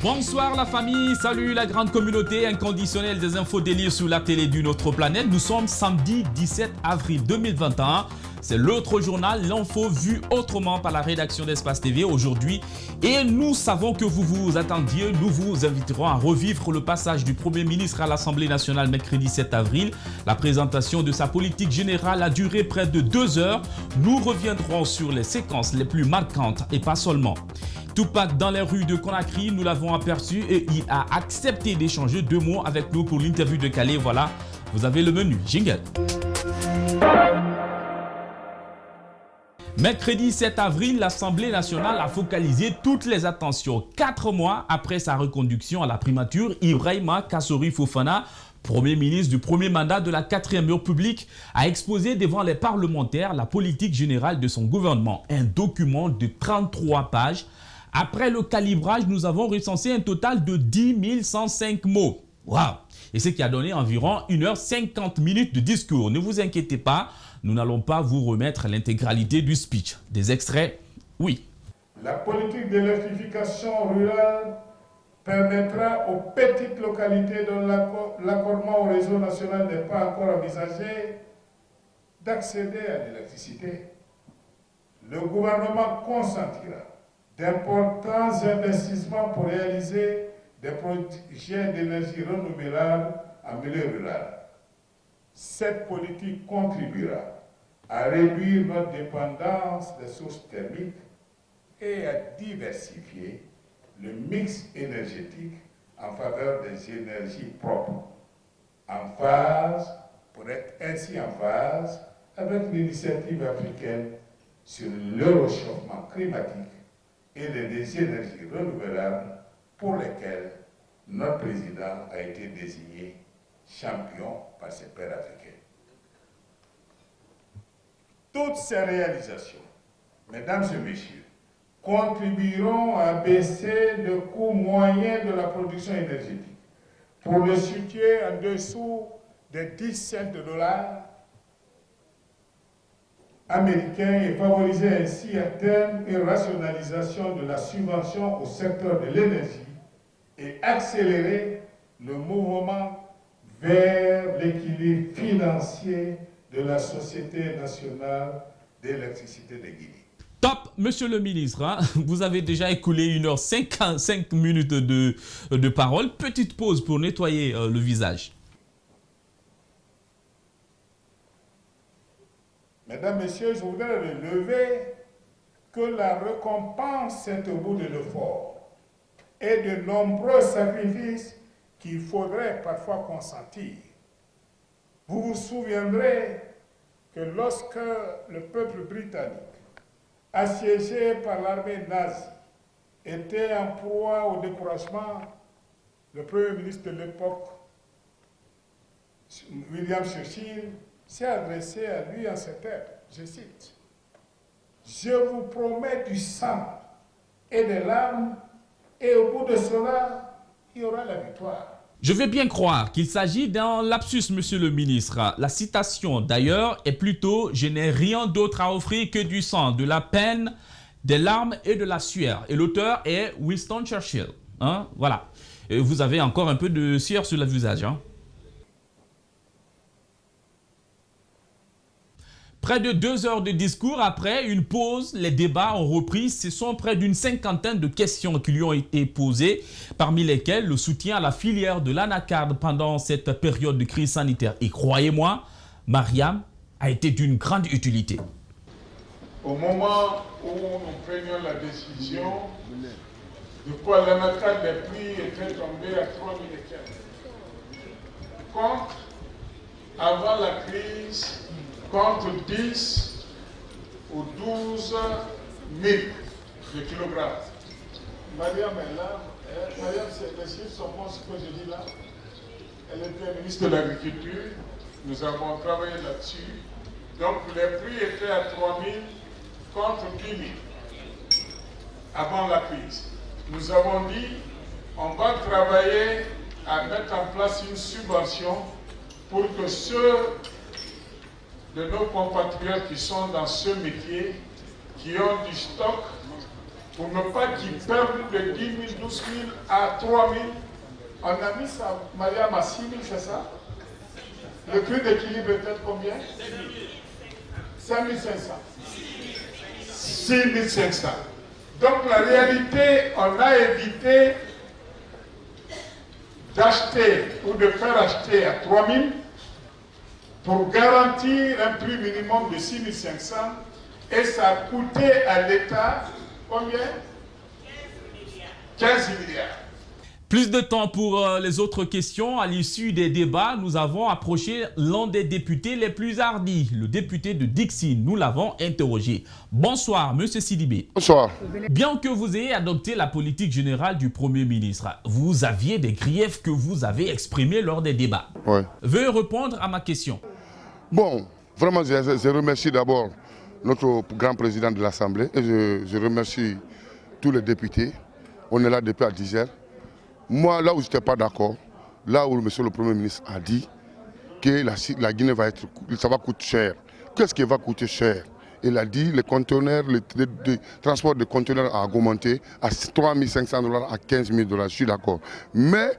Bonsoir la famille, salut la grande communauté inconditionnelle des infos délire sur la télé d'une autre planète. Nous sommes samedi 17 avril 2021. C'est l'autre journal, l'info vue autrement par la rédaction d'Espace TV aujourd'hui. Et nous savons que vous vous attendiez. Nous vous inviterons à revivre le passage du Premier ministre à l'Assemblée nationale mercredi 7 avril. La présentation de sa politique générale a duré près de 2 heures. Nous reviendrons sur les séquences les plus marquantes et pas seulement. Tupac dans les rues de Conakry, nous l'avons aperçu et il a accepté d'échanger 2 mots avec nous pour l'interview de Calais. Voilà, vous avez le menu. Jingle. Mercredi 7 avril, l'Assemblée nationale a focalisé toutes les attentions. 4 mois après sa reconduction à la primature, Ibrahima Kassori Fofana, Premier ministre du premier mandat de la 4e République, a exposé devant les parlementaires la politique générale de son gouvernement. Un document de 33 pages. Après le calibrage, nous avons recensé un total de 10 105 mots. Waouh! Et ce qui a donné environ 1h50 de discours. Ne vous inquiétez pas, nous n'allons pas vous remettre l'intégralité du speech. Des extraits, oui. La politique d'électrification rurale permettra aux petites localités dont l'accordement au réseau national n'est pas encore envisagé d'accéder à l'électricité. Le gouvernement consentira d'importants investissements pour réaliser des projets d'énergie renouvelable en milieu rural. Cette politique contribuera à réduire notre dépendance des sources thermiques et à diversifier le mix énergétique en faveur des énergies propres, pour être ainsi en phase avec l'initiative africaine sur le réchauffement climatique et les énergies renouvelables pour lesquelles notre président a été désigné champion par ses pairs africains. Toutes ces réalisations, mesdames et messieurs, contribueront à baisser le coût moyen de la production énergétique pour le situer en dessous des 10 cents de dollars américains et favoriser ainsi à terme une rationalisation de la subvention au secteur de l'énergie et accélérer le mouvement vers l'équilibre financier de la Société nationale d'électricité de Guinée. Top, monsieur le ministre, hein? Vous avez déjà écoulé 1h55 de parole. Petite pause pour nettoyer le visage. Mesdames, Messieurs, je voudrais relever que la récompense est au bout de l'effort et de nombreux sacrifices qu'il faudrait parfois consentir. Vous vous souviendrez que lorsque le peuple britannique, assiégé par l'armée nazie, était en proie au découragement, le Premier ministre de l'époque, William Churchill, s'est adressé à lui en ces termes, je cite, « Je vous promets du sang et des larmes, et au bout de cela, il y aura la victoire. » Je veux bien croire qu'il s'agit d'un lapsus, monsieur le ministre. La citation, d'ailleurs, est plutôt « Je n'ai rien d'autre à offrir que du sang, de la peine, des larmes et de la sueur ». Et l'auteur est Winston Churchill. Hein? Voilà. Et vous avez encore un peu de sueur sur le visage. Hein? Près de 2 heures de discours après une pause, les débats ont repris. Ce sont près d'une 50aine de questions qui lui ont été posées, parmi lesquelles le soutien à la filière de l'anacarde pendant cette période de crise sanitaire. Et croyez-moi, Mariam a été d'une grande utilité. Au moment où nous prenions la décision de quoi l'anacarde des prix était tombé à 3 000 et quelques, contre, avant la crise, contre 10 ou 12 000 de kilogrammes. Mariam est là. Mariam, les chiffres sont bons, ce que je dis là. Elle était ministre de l'Agriculture. Nous avons travaillé là-dessus. Donc les prix étaient à 3 000 contre 10 000 avant la crise. Nous avons dit, on va travailler à mettre en place une subvention pour que ceux de nos compatriotes qui sont dans ce métier, qui ont du stock pour ne pas qu'ils perdent de 10 000, 12 000 à 3 000. On a mis ça, Mariam, à 6 000, c'est ça? Le prix d'équilibre est peut-être combien? 5 500. 6 500. Donc la réalité, on a évité d'acheter ou de faire acheter à 3 000 pour garantir un prix minimum de 6 500 et ça a coûté à l'État combien? 15 milliards. Plus de temps pour les autres questions. À l'issue des débats, nous avons approché l'un des députés les plus hardis, le député de Dixie. Nous l'avons interrogé. Bonsoir, Monsieur Sidibé. Bonsoir. Bien que vous ayez adopté la politique générale du Premier ministre, vous aviez des griefs que vous avez exprimés lors des débats. Ouais. Veuillez répondre à ma question. Bon, vraiment, je remercie d'abord notre grand président de l'Assemblée et je remercie tous les députés. On est là depuis à 10 heures. Moi, là où je n'étais pas d'accord, là où monsieur le Premier ministre a dit que la Guinée ça va coûter cher. Qu'est-ce qui va coûter cher? Il a dit les conteneurs, le transport de conteneurs a augmenté à 3 500 $, à 15 000 $. Je suis d'accord. Mais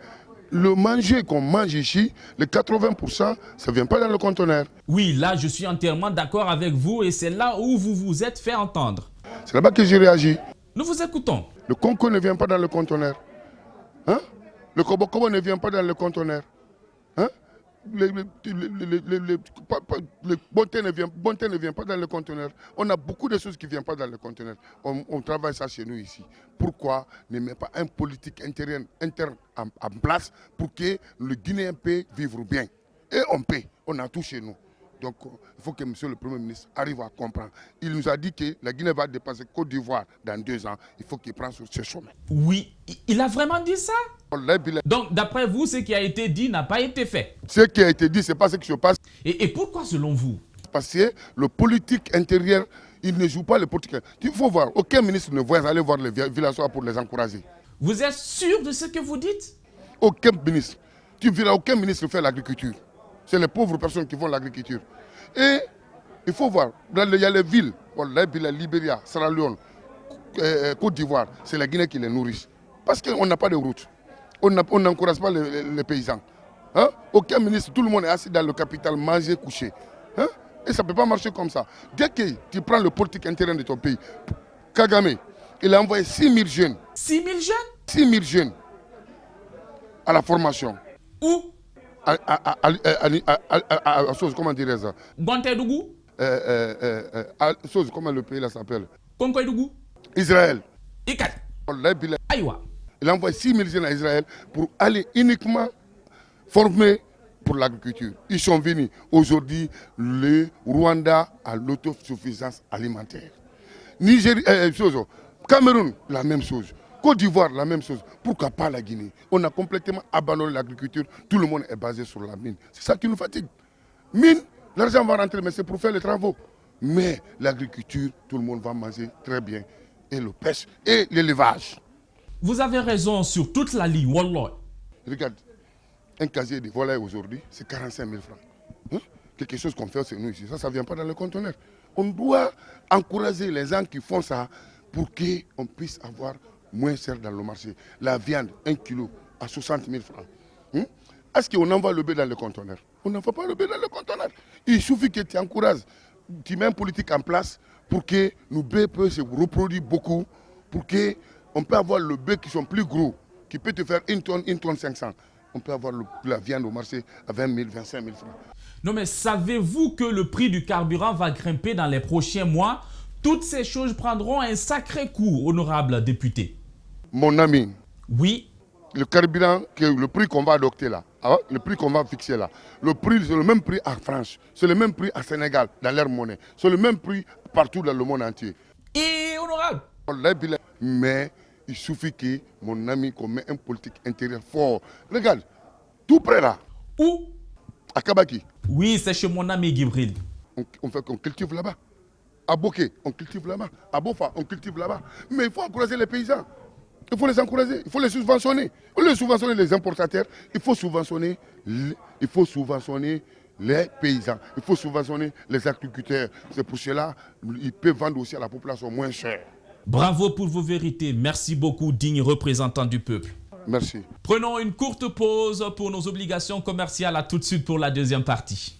le manger qu'on mange ici, les 80%, ça ne vient pas dans le conteneur. Oui, là, je suis entièrement d'accord avec vous et c'est là où vous vous êtes fait entendre. C'est là-bas que j'ai réagi. Nous vous écoutons. Le conco ne vient pas dans le conteneur. Hein? Le kobo ne vient pas dans le conteneur. Hein? Le bonté ne vient pas dans le conteneur. On a beaucoup de choses qui ne viennent pas dans le conteneur. On travaille ça chez nous ici. Pourquoi ne met pas un politique interne en place pour que le Guinéen puisse vivre bien? Et on paie, on a tout chez nous. Donc il faut que monsieur le Premier ministre arrive à comprendre. Il nous a dit que la Guinée va dépasser Côte d'Ivoire dans 2 ans. Il faut qu'il prenne sur ce chemin. Oui, il a vraiment dit ça? Donc d'après vous, ce qui a été dit n'a pas été fait? Ce qui a été dit, ce n'est pas ce qui se passe. Et pourquoi selon vous? Parce que le politique intérieur, il ne joue pas le politique. Il faut voir, aucun ministre ne va aller voir les villageois pour les encourager. Vous êtes sûr de ce que vous dites? Aucun ministre. Tu verras aucun ministre faire l'agriculture. C'est les pauvres personnes qui font l'agriculture. Et il faut voir, il y a les villes, la Libéria, Sierra Leone, Côte d'Ivoire, c'est la Guinée qui les nourrit. Parce qu'on n'a pas de route. On n'encourage pas les paysans. Hein? Aucun ministre, tout le monde est assis dans le capital, manger, coucher. Hein? Et ça ne peut pas marcher comme ça. Dès que tu prends le politique intérieur de ton pays, Kagame, il a envoyé 6 000 jeunes. 6 000 jeunes? 6 000 jeunes à la formation. Où? Comment dirais-je ça? Gontedougou? Comment le pays là s'appelle? Konkoidougou? Israël. Ikat? Aïwa. Il a envoyé 6 000 jeunes à Israël pour aller uniquement former pour l'agriculture. Ils sont venus. Aujourd'hui, le Rwanda a l'autosuffisance alimentaire. Cameroun, la même chose. Côte d'Ivoire, la même chose. Pourquoi pas la Guinée? On a complètement abandonné l'agriculture. Tout le monde est basé sur la mine. C'est ça qui nous fatigue. Mine, l'argent va rentrer, mais c'est pour faire les travaux. Mais l'agriculture, tout le monde va manger très bien. Et le pêche et l'élevage. Vous avez raison sur toute la ligne, Wallah. Regarde, un casier de volaille aujourd'hui, c'est 45 000 francs. Hein? Quelque chose qu'on fait, c'est nous ici. Ça ne vient pas dans le conteneur. On doit encourager les gens qui font ça pour qu'on puisse avoir moins cher dans le marché. La viande, 1 kilo à 60 000 francs. Est-ce qu'on envoie le bœuf dans le conteneur? On n'envoie pas le bœuf dans le conteneur. Il suffit que tu encourages, tu mets une politique en place pour que nos bœufs puissent se reproduire beaucoup, pour qu'on puisse avoir le bœuf qui sont plus gros, qui peut te faire 1 tonne 500. On peut avoir la viande au marché à 20 000, 25 000 francs. Non mais savez-vous que le prix du carburant va grimper dans les prochains mois? Toutes ces choses prendront un sacré coup, honorable député. Mon ami, oui. Le carburant, le prix qu'on va adopter là, le prix qu'on va fixer là, le prix, c'est le même prix en France, c'est le même prix à Sénégal, dans leur monnaie, c'est le même prix partout dans le monde entier. Et honorable. Mais il suffit que mon ami qu'on met un politique intérieur fort. Regarde, tout près là. Où? À Kabaki. Oui, c'est chez mon ami Gibril. On cultive là-bas. À Boké, on cultive là-bas. À Bofa, on cultive là-bas. Mais il faut encourager les paysans. Il faut les encourager, il faut les subventionner. Au lieu de subventionner les importateurs, il faut subventionner les paysans. Il faut subventionner les agriculteurs. C'est pour cela qu'ils peuvent vendre aussi à la population moins cher. Bravo pour vos vérités. Merci beaucoup, digne représentant du peuple. Merci. Prenons une courte pause pour nos obligations commerciales. À tout de suite pour la deuxième partie.